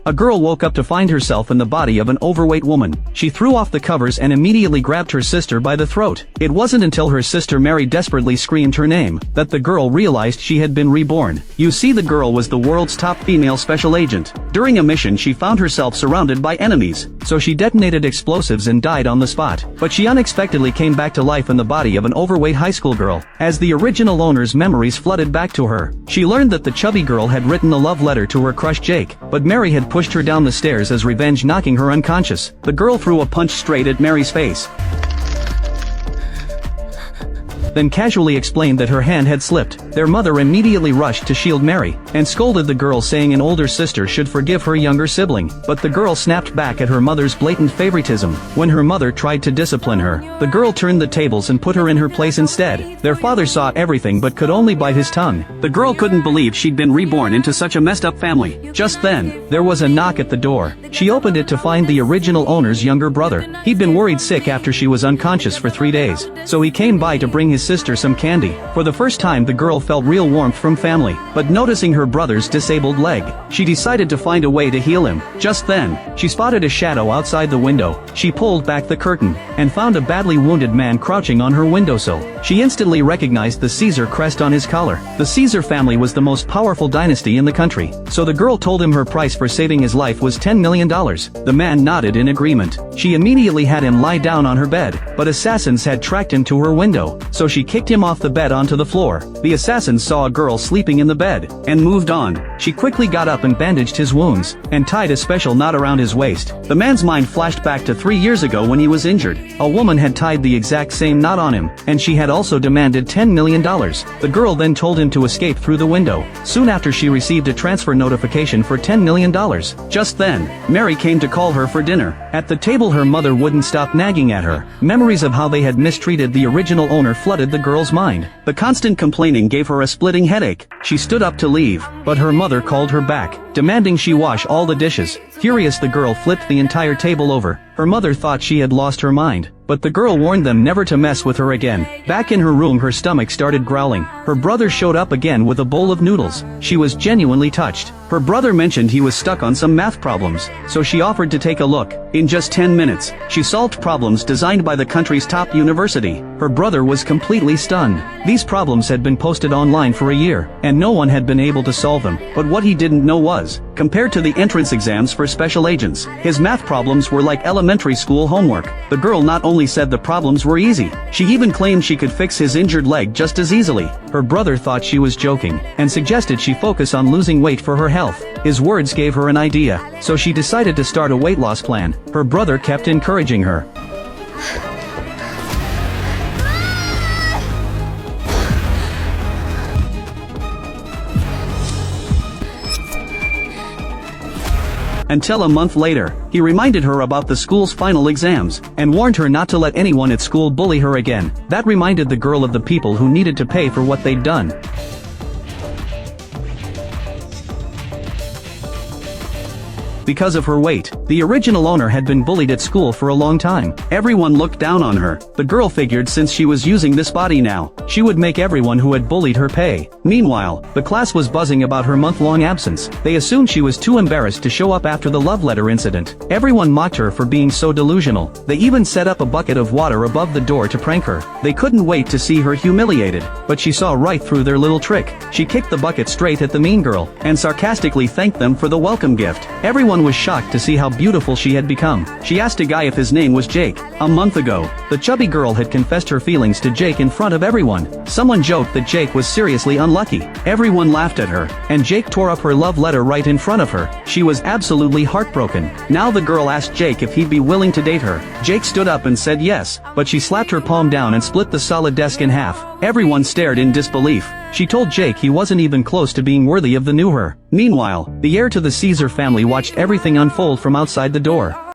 A girl woke up to find herself in the body of an overweight woman. She threw off the covers and immediately grabbed her sister by the throat. It wasn't until her sister Mary desperately screamed her name that the girl realized she had been reborn. You see, the girl was the world's top female special agent. During a mission she found herself surrounded by enemies, so she detonated explosives and died on the spot. But she unexpectedly came back to life in the body of an overweight high school girl. As the original owner's memories flooded back to her, she learned that the chubby girl had written a love letter to her crush Jake, but Mary had pushed her down the stairs as revenge, knocking her unconscious. The girl threw a punch straight at Mary's face, then casually explained that her hand had slipped. Their mother immediately rushed to shield Mary, and scolded the girl, saying an older sister should forgive her younger sibling. But the girl snapped back at her mother's blatant favoritism. When her mother tried to discipline her, the girl turned the tables and put her in her place instead. Their father saw everything but could only bite his tongue. The girl couldn't believe she'd been reborn into such a messed up family. Just then, there was a knock at the door. She opened it to find the original owner's younger brother. He'd been worried sick after she was unconscious for 3 days, so he came by to bring his sister some candy. For the first time the girl felt real warmth from family, but noticing her brother's disabled leg, she decided to find a way to heal him. Just then, she spotted a shadow outside the window. She pulled back the curtain, and found a badly wounded man crouching on her windowsill. She instantly recognized the Caesar crest on his collar. The Caesar family was the most powerful dynasty in the country, so the girl told him her price for saving his life was $10 million. The man nodded in agreement. She immediately had him lie down on her bed, but assassins had tracked him to her window, so she kicked him off the bed onto the floor. The assassins saw a girl sleeping in the bed, and moved on. She quickly got up and bandaged his wounds, and tied a special knot around his waist. The man's mind flashed back to 3 years ago when he was injured. A woman had tied the exact same knot on him, and she had also demanded $10 million. The girl then told him to escape through the window. Soon after, she received a transfer notification for $10 million. Just then, Mary came to call her for dinner. At the table, her mother wouldn't stop nagging at her. Memories of how they had mistreated the original owner flooded the girl's mind. The constant complaining gave her a splitting headache. She stood up to leave, but her mother called her back, demanding she wash all the dishes. Furious, the girl flipped the entire table over. Her mother thought she had lost her mind, but the girl warned them never to mess with her again. Back in her room, her stomach started growling. Her brother showed up again with a bowl of noodles. She was genuinely touched. Her brother mentioned he was stuck on some math problems, so she offered to take a look. In just 10 minutes, she solved problems designed by the country's top university. Her brother was completely stunned. These problems had been posted online for a year, and no one had been able to solve them. But what he didn't know was, compared to the entrance exams for special agents, his math problems were like elementary school homework. The girl not only said the problems were easy, she even claimed she could fix his injured leg just as easily. Her brother thought she was joking, and suggested she focus on losing weight for her health. His words gave her an idea, so she decided to start a weight loss plan. Her brother kept encouraging her, until a month later, he reminded her about the school's final exams, and warned her not to let anyone at school bully her again. That reminded the girl of the people who needed to pay for what they'd done. Because of her weight, the original owner had been bullied at school for a long time. Everyone looked down on her. The girl figured since she was using this body now, she would make everyone who had bullied her pay. Meanwhile, the class was buzzing about her month-long absence. They assumed she was too embarrassed to show up after the love letter incident. Everyone mocked her for being so delusional. They even set up a bucket of water above the door to prank her. They couldn't wait to see her humiliated, but she saw right through their little trick. She kicked the bucket straight at the mean girl, and sarcastically thanked them for the welcome gift. Everyone was shocked to see how beautiful she had become. She asked a guy if his name was Jake. A month ago, the chubby girl had confessed her feelings to Jake in front of everyone. Someone joked that Jake was seriously unlucky. Everyone laughed at her, and Jake tore up her love letter right in front of her. She was absolutely heartbroken. Now the girl asked Jake if he'd be willing to date her. Jake stood up and said yes, but she slapped her palm down and split the solid desk in half. Everyone stared in disbelief. She told Jake he wasn't even close to being worthy of the new her. Meanwhile, the heir to the Caesar family watched everything unfold from outside the door.